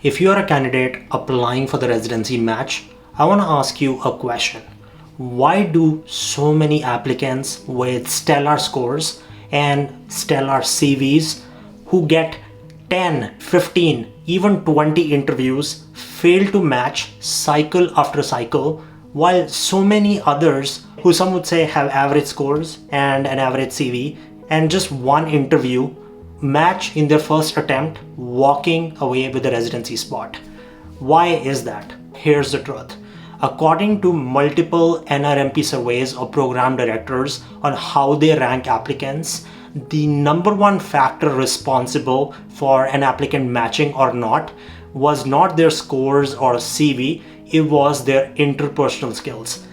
If you are a candidate applying for the residency match, I want to ask you a question. Why do so many applicants with stellar scores and stellar CVs who get 10, 15, even 20 interviews fail to match cycle after cycle, while so many others who some would say have average scores and an average CV and just one interview match in their first attempt, walking away with a residency spot? Why is that? Here's the truth. According to multiple NRMP surveys of program directors on how they rank applicants, the number one factor responsible for an applicant matching or not was not their scores or CV, it was their interpersonal skills.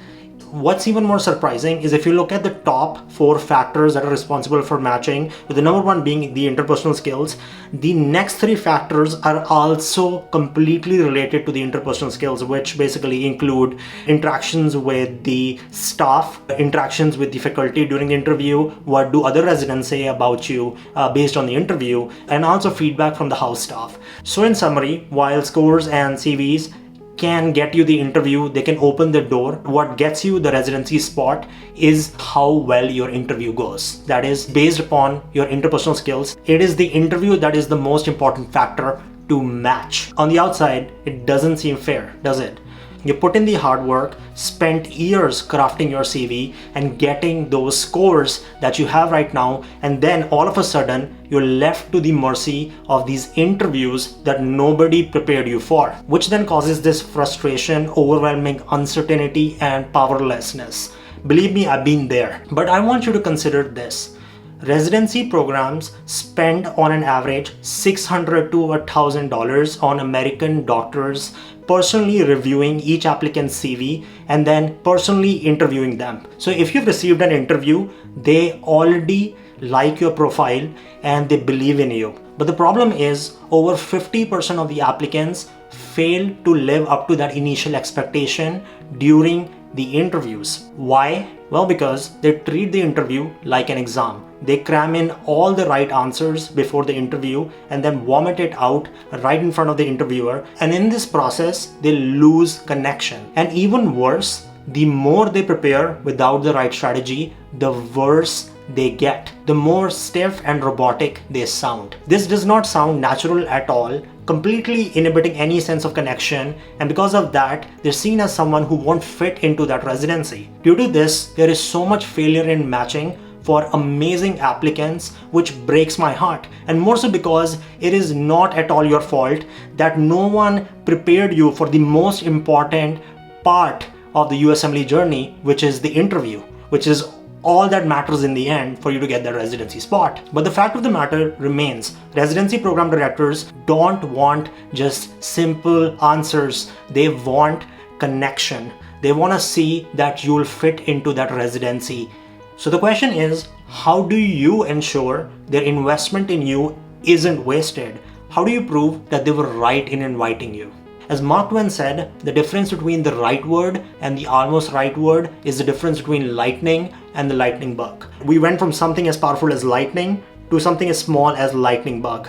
What's even more surprising is if you look at the top 4 factors that are responsible for matching, with the number one being the interpersonal skills, the next 3 factors are also completely related to the interpersonal skills, which basically include interactions with the staff, interactions with the faculty during the interview, what do other residents say about you based on the interview, and also feedback from the house staff. So in summary, while scores and CVs can get you the interview, they can open the door, what gets you the residency spot is how well your interview goes. That is based upon your interpersonal skills. It is the interview that is the most important factor to match. On the outside, it doesn't seem fair, does it? You put in the hard work, spent years crafting your CV and getting those scores that you have right now, and then all of a sudden you're left to the mercy of these interviews that nobody prepared you for, which then causes this frustration, overwhelming uncertainty and powerlessness. Believe me, I've been there. But I want you to consider this. Residency programs spend on an average $600 to $1,000 on American doctors personally reviewing each applicant's CV and then personally interviewing them. So if you've received an interview, they already like your profile and they believe in you. But the problem is over 50% of the applicants fail to live up to that initial expectation during the interviews. Why? Well, because they treat the interview like an exam. They cram in all the right answers before the interview and then vomit it out right in front of the interviewer. And in this process, they lose connection. And even worse, the more they prepare without the right strategy, the worse they get, the more stiff and robotic they sound. This does not sound natural at all, completely inhibiting any sense of connection, and because of that, they're seen as someone who won't fit into that residency. Due to this, there is so much failure in matching for amazing applicants, which breaks my heart, and more so because it is not at all your fault that no one prepared you for the most important part of the USMLE journey, which is the interview, which is all that matters in the end for you to get that residency spot. But the fact of the matter remains, residency program directors don't want just simple answers. They want connection. They want to see that you'll fit into that residency. So the question is, how do you ensure their investment in you isn't wasted? How do you prove that they were right in inviting you? As Mark Twain said, the difference between the right word and the almost right word is the difference between lightning and the lightning bug. We went from something as powerful as lightning to something as small as lightning bug.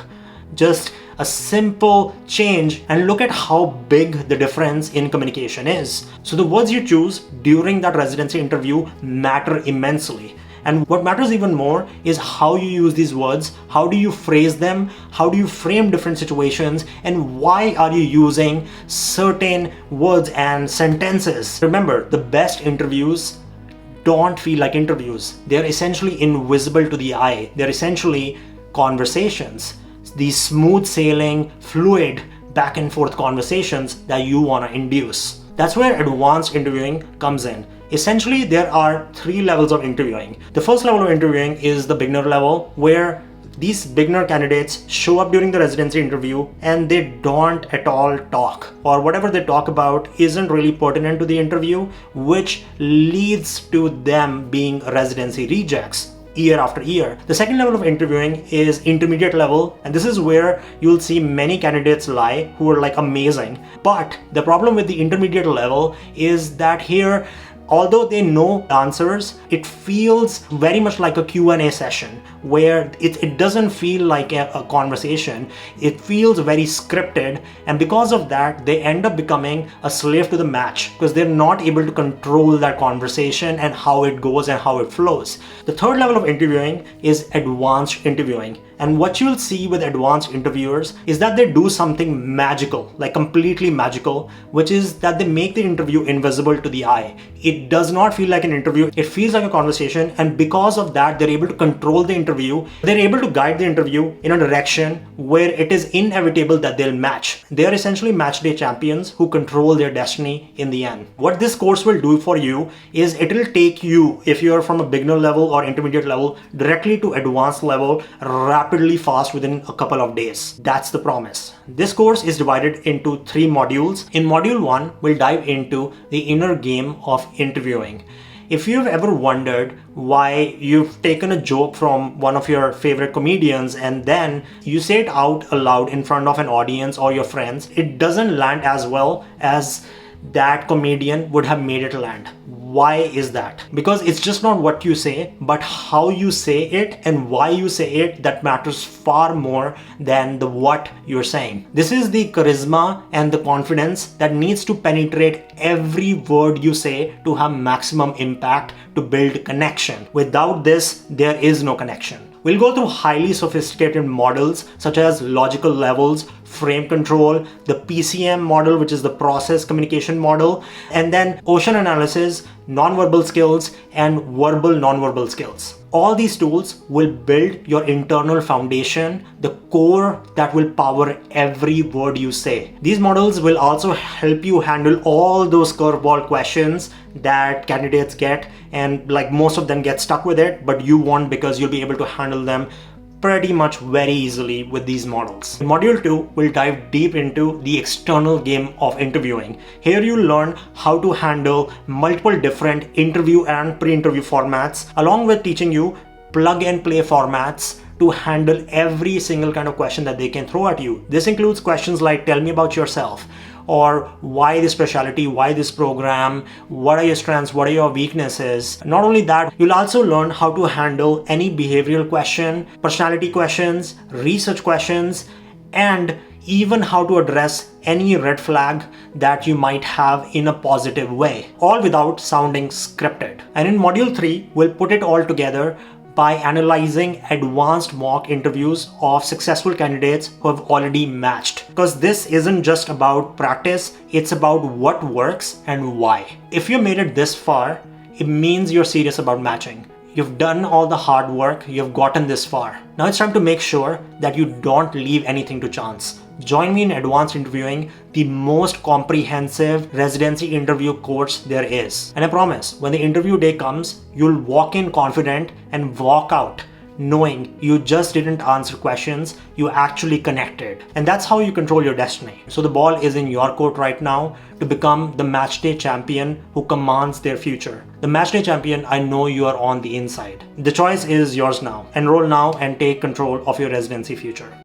Just a simple change, and look at how big the difference in communication is. So the words you choose during that residency interview matter immensely. And what matters even more is how you use these words, how do you phrase them, how do you frame different situations, and why are you using certain words and sentences. Remember, the best interviews don't feel like interviews. They're essentially invisible to the eye. They're essentially conversations. These smooth sailing, fluid, back and forth conversations that you want to induce. That's where advanced interviewing comes in. Essentially, there are 3 levels of interviewing. The first level of interviewing is the beginner level, where these beginner candidates show up during the residency interview and they don't at all talk, or whatever they talk about isn't really pertinent to the interview, which leads to them being residency rejects year after year. The second level of interviewing is intermediate level, and this is where you'll see many candidates lie who are like amazing. But the problem with the intermediate level is that here Although they know answers, it feels very much like a Q&A session where it doesn't feel like a conversation. It feels very scripted, and because of that, they end up becoming a slave to the match because they're not able to control that conversation and how it goes and how it flows. The third level of interviewing is advanced interviewing. And what you'll see with advanced interviewers is that they do something magical, like completely magical, which is that they make the interview invisible to the eye. It does not feel like an interview, it feels like a conversation, and because of that, they're able to control the interview. They're able to guide the interview in a direction where it is inevitable that they'll match. They're essentially match day champions who control their destiny in the end. What this course will do for you is it'll take you, if you're from a beginner level or intermediate level, directly to advanced level rapidly fast within a couple of days. That's the promise. This course is divided into 3 modules. In module 1, we'll dive into the inner game of interviewing. If you've ever wondered why you've taken a joke from one of your favorite comedians and then you say it out aloud in front of an audience or your friends, it doesn't land as well as that comedian would have made it land. Why is that? Because it's just not what you say, but how you say it and why you say it that matters far more than the what you're saying. This is the charisma and the confidence that needs to penetrate every word you say to have maximum impact, to build connection. Without this, there is no connection. We'll go through highly sophisticated models such as logical levels, frame control, the PCM model, which is the process communication model, and then ocean analysis, nonverbal skills, and verbal nonverbal skills. All these tools will build your internal foundation, the core that will power every word you say. These models will also help you handle all those curveball questions that candidates get, and like most of them get stuck with it, but you won't, because you'll be able to handle them pretty much very easily with these models. In module 2, we'll dive deep into the external game of interviewing. Here you'll learn how to handle multiple different interview and pre-interview formats, along with teaching you plug and play formats to handle every single kind of question that they can throw at you. This includes questions like, tell me about yourself, or why this specialty, why this program, what are your strengths, what are your weaknesses. Not only that, you'll also learn how to handle any behavioral question, personality questions, research questions, and even how to address any red flag that you might have in a positive way, all without sounding scripted. And in module 3, we'll put it all together by analyzing advanced mock interviews of successful candidates who have already matched. Because this isn't just about practice, it's about what works and why. If you made it this far, it means you're serious about matching. You've done all the hard work, you've gotten this far. Now it's time to make sure that you don't leave anything to chance. Join me in advanced interviewing, the most comprehensive residency interview course there is. And I promise, when the interview day comes, you'll walk in confident and walk out knowing you just didn't answer questions, you actually connected. And that's how you control your destiny. So the ball is in your court right now to become the matchday champion who commands their future. The matchday champion, I know you are on the inside. The choice is yours now. Enroll now and take control of your residency future.